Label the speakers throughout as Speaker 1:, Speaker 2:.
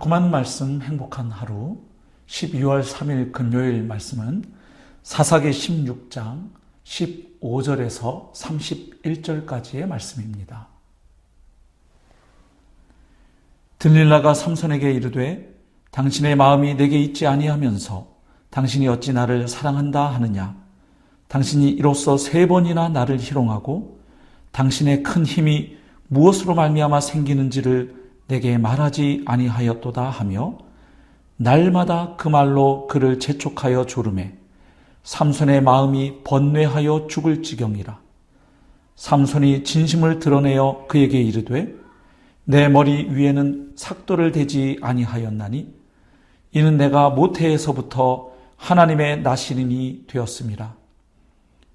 Speaker 1: 달콤한 말씀 행복한 하루 12월 3일 금요일 말씀은 사사기 16장 15절에서 31절까지의 말씀입니다. 들릴라가 삼손에게 이르되 당신의 마음이 내게 있지 아니하면서 당신이 어찌 나를 사랑한다 하느냐. 당신이 이로써 3번이나 나를 희롱하고 당신의 큰 힘이 무엇으로 말미암아 생기는지를 내게 말하지 아니하였도다 하며 날마다 그 말로 그를 재촉하여 조르매 삼손의 마음이 번뇌하여 죽을 지경이라. 삼손이 진심을 드러내어 그에게 이르되 내 머리 위에는 삭도를 대지 아니하였나니 이는 내가 모태에서부터 하나님의 나시린이 되었음이라.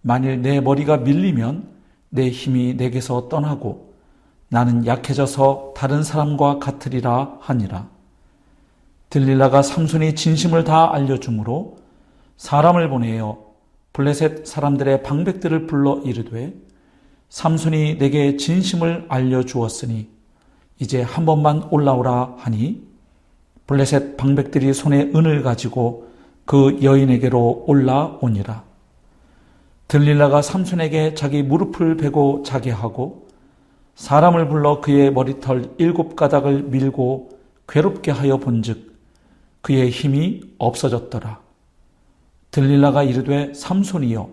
Speaker 1: 만일 내 머리가 밀리면 내 힘이 내게서 떠나고 나는 약해져서 다른 사람과 같으리라 하니라. 들릴라가 삼손이 진심을 다 알려주므로 사람을 보내어 블레셋 사람들의 방백들을 불러 이르되 삼손이 내게 진심을 알려주었으니 이제 한 번만 올라오라 하니 블레셋 방백들이 손에 은을 가지고 그 여인에게로 올라오니라. 들릴라가 삼손에게 자기 무릎을 베고 자게 하고 사람을 불러 그의 머리털 7가닥을 밀고 괴롭게 하여 본즉 그의 힘이 없어졌더라. 들릴라가 이르되 삼손이여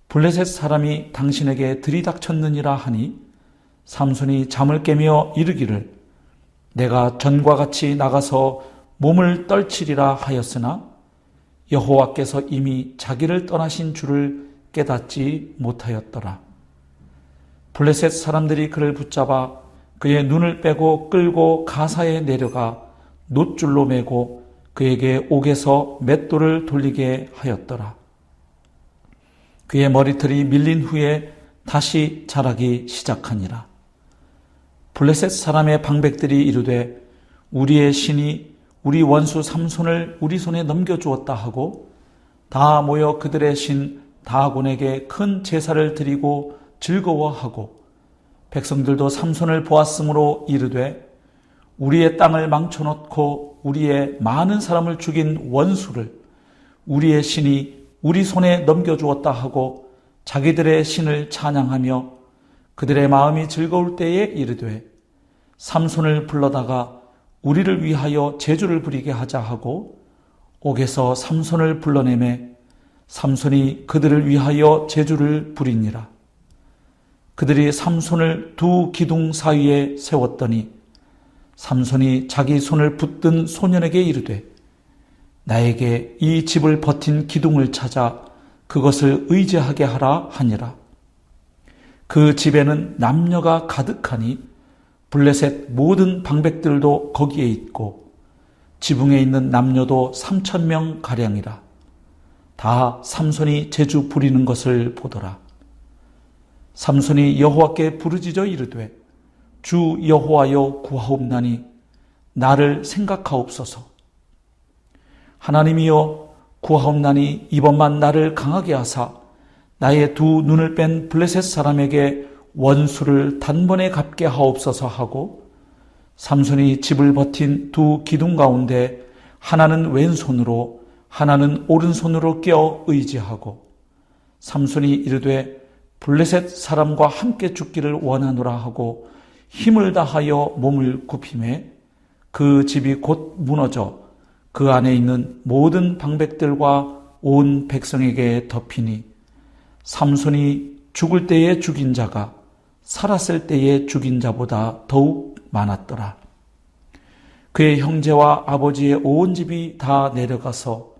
Speaker 1: 블레셋 사람이 당신에게 들이닥쳤느니라 하니 삼손이 잠을 깨며 이르기를 내가 전과 같이 나가서 몸을 떨치리라 하였으나 여호와께서 이미 자기를 떠나신 줄을 깨닫지 못하였더라. 블레셋 사람들이 그를 붙잡아 그의 눈을 빼고 끌고 가사에 내려가 놋줄로 매고 그에게 옥에서 맷돌을 돌리게 하였더라. 그의 머리털이 밀린 후에 다시 자라기 시작하니라. 블레셋 사람의 방백들이 이르되 우리의 신이 우리 원수 삼손을 우리 손에 넘겨주었다 하고 다 모여 그들의 신 다곤에게 큰 제사를 드리고 즐거워하고 백성들도 삼손을 보았으므로 이르되 우리의 땅을 망쳐놓고 우리의 많은 사람을 죽인 원수를 우리의 신이 우리 손에 넘겨주었다 하고 자기들의 신을 찬양하며 그들의 마음이 즐거울 때에 이르되 삼손을 불러다가 우리를 위하여 제주를 부리게 하자 하고 옥에서 삼손을 불러내매 삼손이 그들을 위하여 제주를 부리니라. 그들이 삼손을 두 기둥 사이에 세웠더니 삼손이 자기 손을 붙든 소년에게 이르되 나에게 이 집을 버틴 기둥을 찾아 그것을 의지하게 하라 하니라. 그 집에는 남녀가 가득하니 블레셋 모든 방백들도 거기에 있고 지붕에 있는 남녀도 3,000명 가량이라. 다 삼손이 제주 부리는 것을 보더라. 삼손이 여호와께 부르짖어 이르되 주 여호와여 구하옵나니 나를 생각하옵소서. 하나님이여 구하옵나니 이번만 나를 강하게 하사 나의 두 눈을 뺀 블레셋 사람에게 원수를 단번에 갚게 하옵소서 하고 삼손이 집을 버틴 두 기둥 가운데 하나는 왼손으로 하나는 오른손으로 껴 의지하고 삼손이 이르되 블레셋 사람과 함께 죽기를 원하노라 하고 힘을 다하여 몸을 굽히매 그 집이 곧 무너져 그 안에 있는 모든 방백들과 온 백성에게 덮이니 삼손이 죽을 때에 죽인 자가 살았을 때에 죽인 자보다 더욱 많았더라. 그의 형제와 아버지의 온 집이 다 내려가서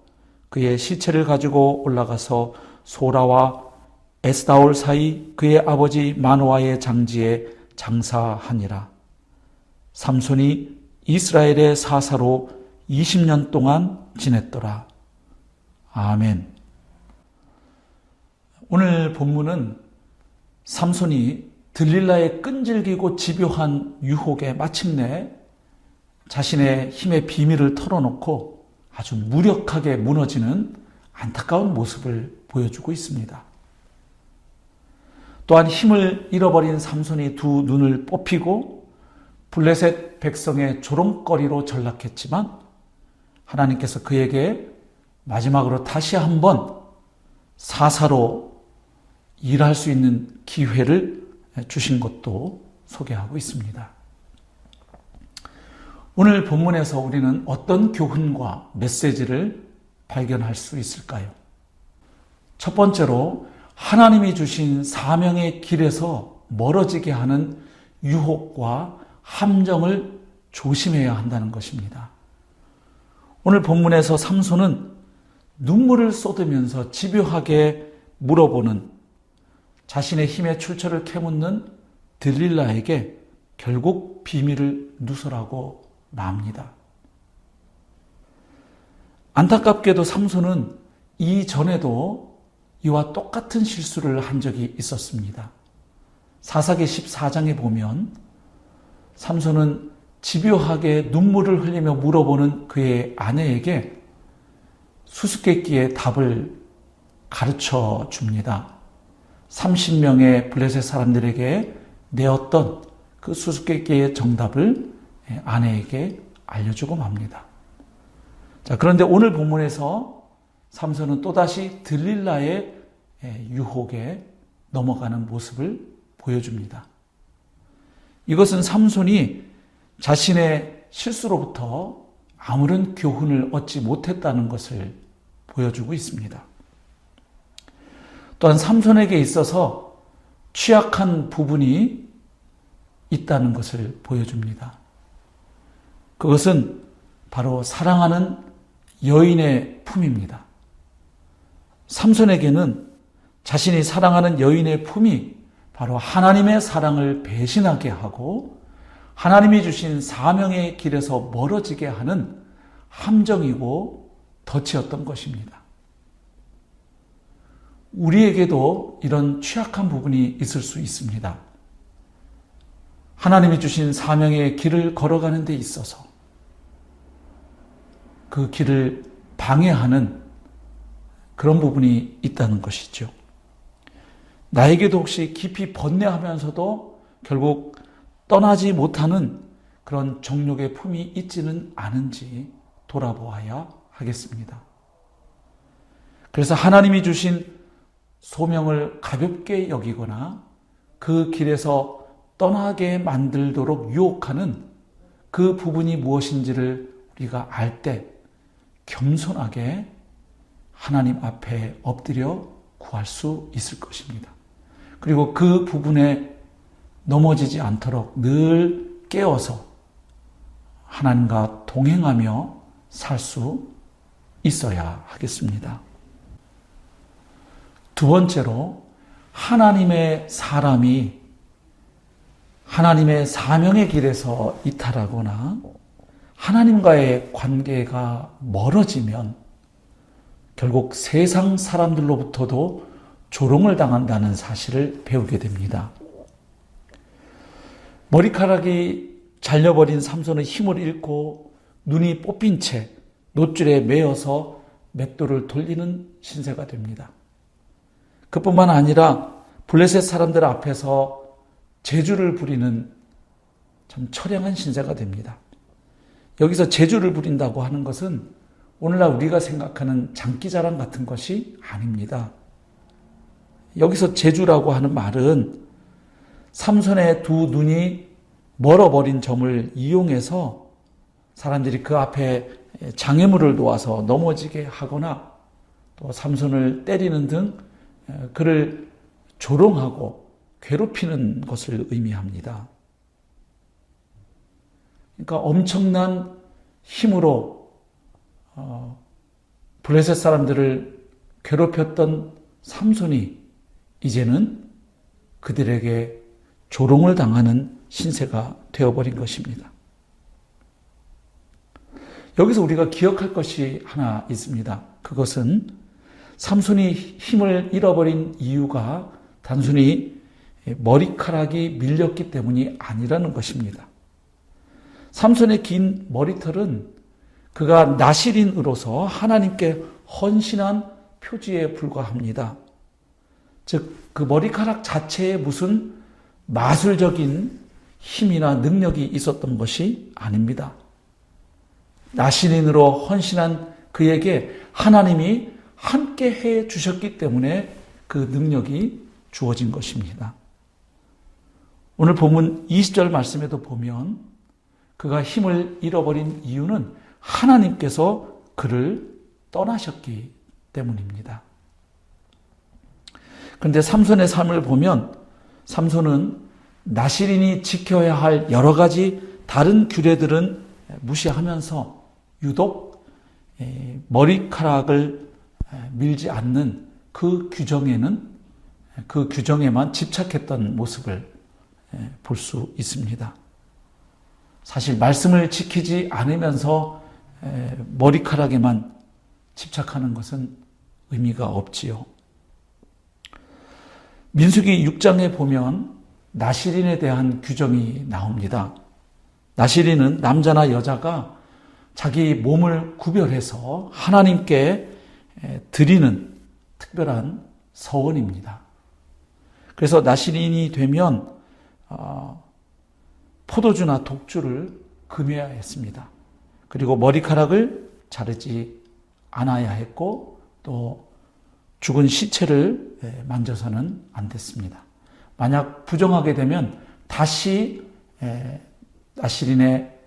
Speaker 1: 그의 시체를 가지고 올라가서 소라와 에스다올 사이 그의 아버지 마노아의 장지에 장사하니라. 삼손이 이스라엘의 사사로 20년 동안 지냈더라. 아멘. 오늘 본문은 삼손이 들릴라의 끈질기고 집요한 유혹에 마침내 자신의 힘의 비밀을 털어놓고 아주 무력하게 무너지는 안타까운 모습을 보여주고 있습니다. 또한 힘을 잃어버린 삼손이 두 눈을 뽑히고 블레셋 백성의 조롱거리로 전락했지만 하나님께서 그에게 마지막으로 다시 한번 사사로 일할 수 있는 기회를 주신 것도 소개하고 있습니다. 오늘 본문에서 우리는 어떤 교훈과 메시지를 발견할 수 있을까요? 첫 번째로 하나님이 주신 사명의 길에서 멀어지게 하는 유혹과 함정을 조심해야 한다는 것입니다. 오늘 본문에서 삼손은 눈물을 쏟으면서 집요하게 물어보는 자신의 힘의 출처를 캐묻는 들릴라에게 결국 비밀을 누설하고 맙니다. 안타깝게도 삼손은 이전에도 이와 똑같은 실수를 한 적이 있었습니다. 사사기 14장에 보면 삼손은 집요하게 눈물을 흘리며 물어보는 그의 아내에게 수수께끼의 답을 가르쳐 줍니다. 30명의 블레셋 사람들에게 내었던 그 수수께끼의 정답을 아내에게 알려주고 맙니다. 자, 그런데 오늘 본문에서 삼손은 또다시 들릴라의 유혹에 넘어가는 모습을 보여줍니다. 이것은 삼손이 자신의 실수로부터 아무런 교훈을 얻지 못했다는 것을 보여주고 있습니다. 또한 삼손에게 있어서 취약한 부분이 있다는 것을 보여줍니다. 그것은 바로 사랑하는 여인의 품입니다. 삼손에게는 자신이 사랑하는 여인의 품이 바로 하나님의 사랑을 배신하게 하고 하나님이 주신 사명의 길에서 멀어지게 하는 함정이고 덫이었던 것입니다. 우리에게도 이런 취약한 부분이 있을 수 있습니다. 하나님이 주신 사명의 길을 걸어가는 데 있어서 그 길을 방해하는 그런 부분이 있다는 것이죠. 나에게도 혹시 깊이 번뇌하면서도 결국 떠나지 못하는 그런 정욕의 품이 있지는 않은지 돌아보아야 하겠습니다. 그래서 하나님이 주신 소명을 가볍게 여기거나 그 길에서 떠나게 만들도록 유혹하는 그 부분이 무엇인지를 우리가 알 때 겸손하게 하나님 앞에 엎드려 구할 수 있을 것입니다. 그리고 그 부분에 넘어지지 않도록 늘 깨어서 하나님과 동행하며 살 수 있어야 하겠습니다. 두 번째로 하나님의 사람이 하나님의 사명의 길에서 이탈하거나 하나님과의 관계가 멀어지면 결국 세상 사람들로부터도 조롱을 당한다는 사실을 배우게 됩니다. 머리카락이 잘려버린 삼손의 힘을 잃고 눈이 뽑힌 채 놋줄에 매여서 맷돌을 돌리는 신세가 됩니다. 그뿐만 아니라 블레셋 사람들 앞에서 재주를 부리는 참 처량한 신세가 됩니다. 여기서 재주를 부린다고 하는 것은 오늘날 우리가 생각하는 장기자랑 같은 것이 아닙니다. 여기서 재주라고 하는 말은 삼손의 두 눈이 멀어버린 점을 이용해서 사람들이 그 앞에 장애물을 놓아서 넘어지게 하거나 또 삼손을 때리는 등 그를 조롱하고 괴롭히는 것을 의미합니다. 그러니까 엄청난 힘으로 블레셋 사람들을 괴롭혔던 삼손이 이제는 그들에게 조롱을 당하는 신세가 되어버린 것입니다. 여기서 우리가 기억할 것이 하나 있습니다. 그것은 삼손이 힘을 잃어버린 이유가 단순히 머리카락이 밀렸기 때문이 아니라는 것입니다. 삼손의 긴 머리털은 그가 나실인으로서 하나님께 헌신한 표지에 불과합니다. 즉, 그 머리카락 자체에 무슨 마술적인 힘이나 능력이 있었던 것이 아닙니다. 나실인으로 헌신한 그에게 하나님이 함께 해 주셨기 때문에 그 능력이 주어진 것입니다. 오늘 본문 20절 말씀에도 보면 그가 힘을 잃어버린 이유는 하나님께서 그를 떠나셨기 때문입니다. 그런데 삼손의 삶을 보면 삼손은 나실인이 지켜야 할 여러 가지 다른 규례들은 무시하면서 유독 머리카락을 밀지 않는 그 규정에만 집착했던 모습을 볼 수 있습니다. 사실 말씀을 지키지 않으면서 머리카락에만 집착하는 것은 의미가 없지요. 민수기 6장에 보면 나실인에 대한 규정이 나옵니다. 나실인은 남자나 여자가 자기 몸을 구별해서 하나님께 드리는 특별한 서원입니다. 그래서 나실인이 되면 포도주나 독주를 금해야 했습니다. 그리고 머리카락을 자르지 않아야 했고 또 죽은 시체를 만져서는 안 됐습니다. 만약 부정하게 되면 다시 나실인의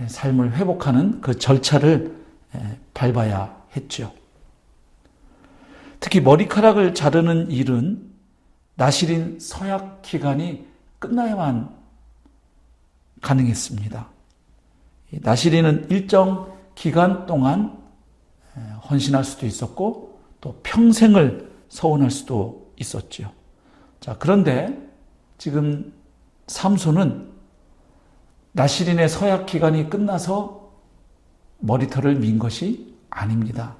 Speaker 1: 삶을 회복하는 그 절차를 밟아야 했죠. 특히 머리카락을 자르는 일은 나실인 서약 기간이 끝나야만 가능했습니다. 나실인은 일정 기간 동안 헌신할 수도 있었고 또 평생을 서원할 수도 있었죠. 자, 그런데 지금 삼손은 나실인의 서약 기간이 끝나서 머리털을 민 것이 아닙니다.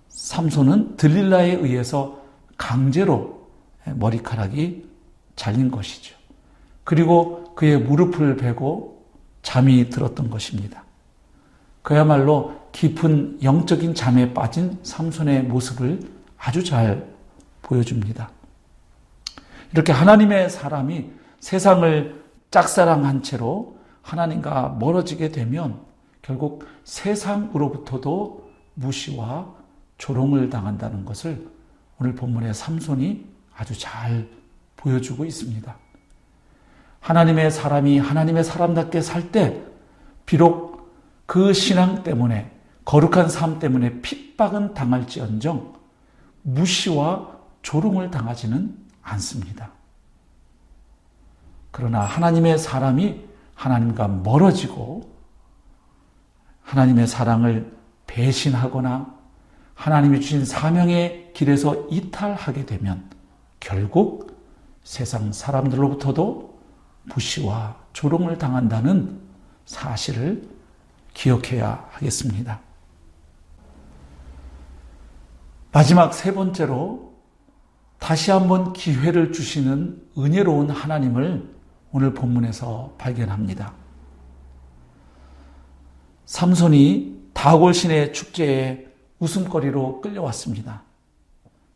Speaker 1: 삼손은 들릴라에 의해서 강제로 머리카락이 잘린 것이죠. 그리고 그의 무릎을 베고 잠이 들었던 것입니다. 그야말로 깊은 영적인 잠에 빠진 삼손의 모습을 아주 잘 보여줍니다. 이렇게 하나님의 사람이 세상을 짝사랑한 채로 하나님과 멀어지게 되면 결국 세상으로부터도 무시와 조롱을 당한다는 것을 오늘 본문의 삼손이 아주 잘 보여주고 있습니다. 하나님의 사람이 하나님의 사람답게 살 때 비록 그 신앙 때문에 거룩한 삶 때문에 핍박은 당할지언정 무시와 조롱을 당하지는 않습니다. 그러나 하나님의 사람이 하나님과 멀어지고 하나님의 사랑을 배신하거나 하나님이 주신 사명의 길에서 이탈하게 되면 결국 세상 사람들로부터도 무시와 조롱을 당한다는 사실을 기억해야 하겠습니다. 마지막 세 번째로 다시 한번 기회를 주시는 은혜로운 하나님을 오늘 본문에서 발견합니다. 삼손이 다골 신의 축제에 웃음거리로 끌려왔습니다.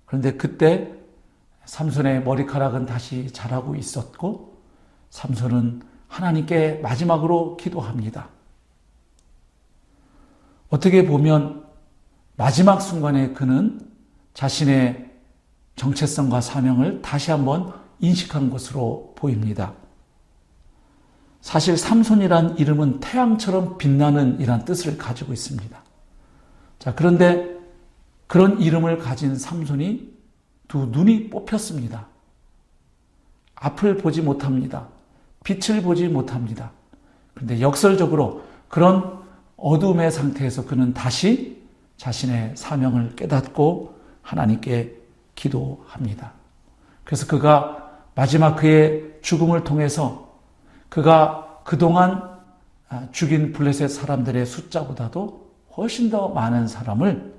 Speaker 1: 그런데 그때 삼손의 머리카락은 다시 자라고 있었고 삼손은 하나님께 마지막으로 기도합니다. 어떻게 보면 마지막 순간에 그는 자신의 정체성과 사명을 다시 한번 인식한 것으로 보입니다. 사실 삼손이란 이름은 태양처럼 빛나는 이란 뜻을 가지고 있습니다. 자, 그런데 그런 이름을 가진 삼손이 두 눈이 뽑혔습니다. 앞을 보지 못합니다. 빛을 보지 못합니다. 그런데 역설적으로 그런 어두움의 상태에서 그는 다시 자신의 사명을 깨닫고 하나님께 기도합니다. 그래서 그가 마지막 그의 죽음을 통해서 그가 그동안 죽인 블레셋 사람들의 숫자보다도 훨씬 더 많은 사람을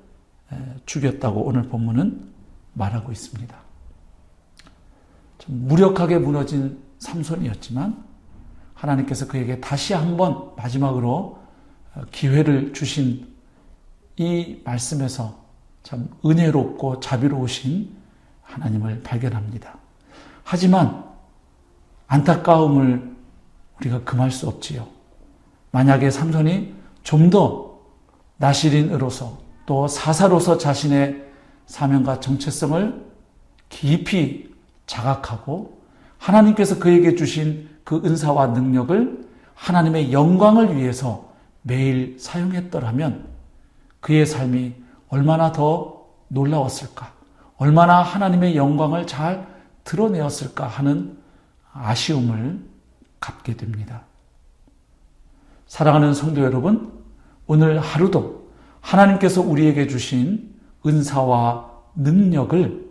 Speaker 1: 죽였다고 오늘 본문은 말하고 있습니다. 좀 무력하게 무너진 삼손이었지만 하나님께서 그에게 다시 한번 마지막으로 기회를 주신 이 말씀에서 참 은혜롭고 자비로우신 하나님을 발견합니다. 하지만 안타까움을 우리가 금할 수 없지요. 만약에 삼손이 좀 더 나실인으로서 또 사사로서 자신의 사명과 정체성을 깊이 자각하고 하나님께서 그에게 주신 그 은사와 능력을 하나님의 영광을 위해서 매일 사용했더라면 그의 삶이 얼마나 더 놀라웠을까, 얼마나 하나님의 영광을 잘 드러내었을까 하는 아쉬움을 갖게 됩니다. 사랑하는 성도 여러분, 오늘 하루도 하나님께서 우리에게 주신 은사와 능력을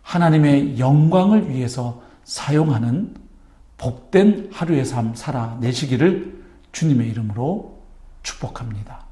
Speaker 1: 하나님의 영광을 위해서 사용하는 복된 하루의 삶 살아내시기를 주님의 이름으로 축복합니다.